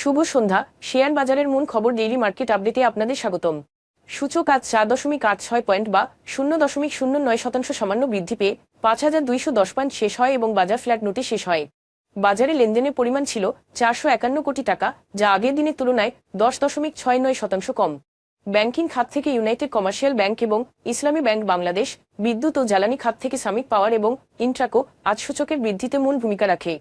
শুভ সন্ধ্যা। Share বাজারের মূল খবর ডেইলি মার্কেট আপডেটে আপনাদের স্বাগতম। সূচক আজ 4.86 পয়েন্ট বা 0.09% সামান্য বৃদ্ধি পেয়ে 5,210 পয়েন্ট শেষ হয় এবং বাজার ফ্ল্যাট নোটে শেষ হয়। বাজারে লেনদেনের পরিমাণ ছিল 451 কোটি টাকা, যা আগের দিনের তুলনায় 10.69% কম। ব্যাংকিং খাত থেকে ইউনাইটেড কমার্শিয়াল ব্যাংক এবং ইসলামী ব্যাংক বাংলাদেশ, বিদ্যুৎ ও জ্বালানি খাত থেকে সামিট পাওয়ার এবং ইন্ট্রাকো আজ সূচকের বৃদ্ধিতে মূল ভূমিকা রাখে।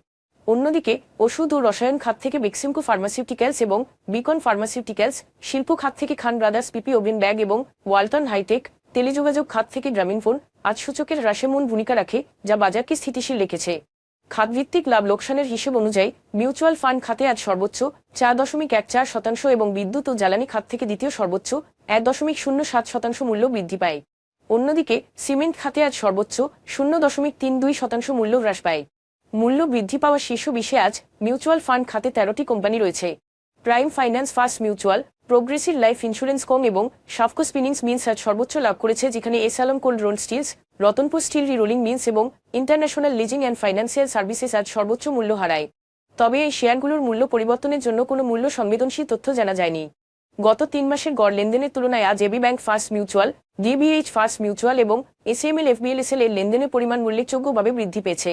অন্যদিকে ওষুধ ও রসায়ন খাত থেকে বেক্সিমকো ফার্মাসিউটিক্যালস এবং বিকন ফার্মাসিউটিক্যালস, শিল্প খাত থেকে খান ব্রাদার্স, পিপি ওভেন ব্যাগ এবং ওয়ালটন হাইটেক, টেলিযোগাযোগ খাত থেকে গ্রামীণফোন আজ সূচকের হ্রাসে মূল ভূমিকা রাখে, যা বাজারকে স্থিতিশীল রেখেছে। খাতভিত্তিক লাভ লোকসানের হিসেব অনুযায়ী মিউচুয়াল ফান্ড খাতে আজ সর্বোচ্চ 4.14% এবং বিদ্যুৎ ও জ্বালানি খাত থেকে দ্বিতীয় সর্বোচ্চ 1.07% মূল্য বৃদ্ধি পায়। অন্যদিকে সিমেন্ট খাতে আজ সর্বোচ্চ 0.32% মূল্য হ্রাস পায়। মূল্য বৃদ্ধি পাওয়া শীর্ষ 20-এ আজ মিউচুয়াল ফান্ড খাতে 13টি কোম্পানি রয়েছে। Prime finance, first mutual, progressive life insurance কং এবং সাফকো স্পিনিংস মিলস আজ সর্বোচ্চ লাভ করেছে, যেখানে এসালম cold rolled stills, Ratanpur still রি-রোলিং mills এবং international leasing and financial services আজ সর্বোচ্চ মূল্য হারায়। তবে এই শেয়ারগুলোর মূল্য পরিবর্তনের জন্য কোনো মূল্য সংবেদনশীল তথ্য জানা যায়নি। গত 3 মাসের গড় লেনদেনের তুলনায় আজ AB bank first mutual, DBH first mutual এবং এসএমএল এফবিএলএসএল এর লেনদেনের পরিমাণ উল্লেখযোগ্যভাবে বৃদ্ধি পেয়েছে।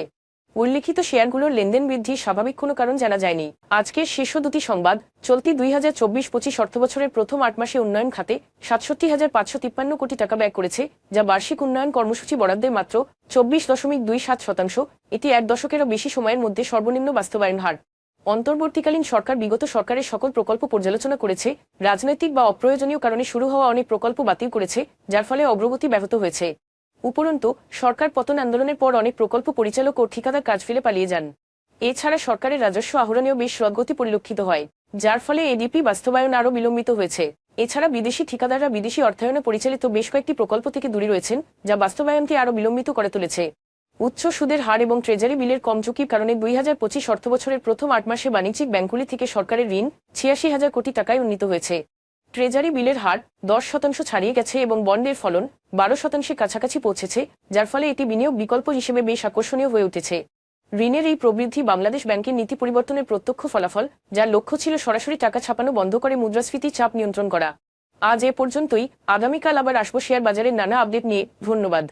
উল্লিখিত শেয়ারগুলোর লেনদেন বৃদ্ধির স্বাভাবিক কোনো কারণ জানা যায়নি। আজকের শীর্ষ দুটি সংবাদ: চলতি 2024-25 অর্থবছরের প্রথম 8 মাসে উন্নয়ন খাতে 67,553 কোটি টাকা ব্যয় করেছে, যা বার্ষিক উন্নয়ন কর্মসূচি বরাদ্দের মাত্র 24.27%। এটি 1 দশকেরও বেশি সময়ের মধ্যে সর্বনিম্ন বাস্তবায়ন হার। অন্তর্বর্তীকালীন সরকার বিগত সরকারের সকল প্রকল্প পর্যালোচনা করেছে, রাজনৈতিক বা অপ্রয়োজনীয় কারণে শুরু হওয়া অনেক প্রকল্প বাতিল করেছে, যার ফলে অগ্রগতি ব্যাহত হয়েছে। উপরন্তু সরকার পতন আন্দোলনের পর অনেক প্রকল্প পরিচালক ও ঠিকাদার কাজ ফেলে পালিয়ে যান। এছাড়া সরকারের রাজস্ব আহরণেও বেশ রদগতি পরিলক্ষিত হয়, যার ফলে এডিপি বাস্তবায়ন আরও বিলম্বিত হয়েছে। এছাড়া বিদেশি ঠিকাদাররা বিদেশি অর্থায়নে পরিচালিত বেশ কয়েকটি প্রকল্প থেকে দূরে রয়েছেন, যা বাস্তবায়নকে আরও বিলম্বিত করে তুলেছে। উচ্চ সুদের হার এবং ট্রেজারি বিলের কম ঝুঁকির কারণে 2025 অর্থবছরের প্রথম 8 মাসে বাণিজ্যিক ব্যাংকগুলি থেকে সরকারের ঋণ 86,000 কোটি টাকায় উন্নীত হয়েছে। ট্রেজারি বিলের হার 10% ছাড়িয়ে গেছে এবং বন্ডের ফলন 12%-এর কাছাকাছি পৌঁছেছে, যার ফলে এটি বিনিয়োগ বিকল্প হিসেবে বেশ আকর্ষণীয় হয়ে উঠেছে। ঋণের এই প্রবৃদ্ধি বাংলাদেশ ব্যাংকের নীতি পরিবর্তনের প্রত্যক্ষ ফলাফল, যার লক্ষ্য ছিল সরাসরি টাকা ছাপানো বন্ধ করে মুদ্রাস্ফীতির চাপ নিয়ন্ত্রণ করা। আজ এ পর্যন্তই। আগামীকাল আবার আসবো শেয়ার বাজারের নানা আপডেট নিয়ে। ধন্যবাদ।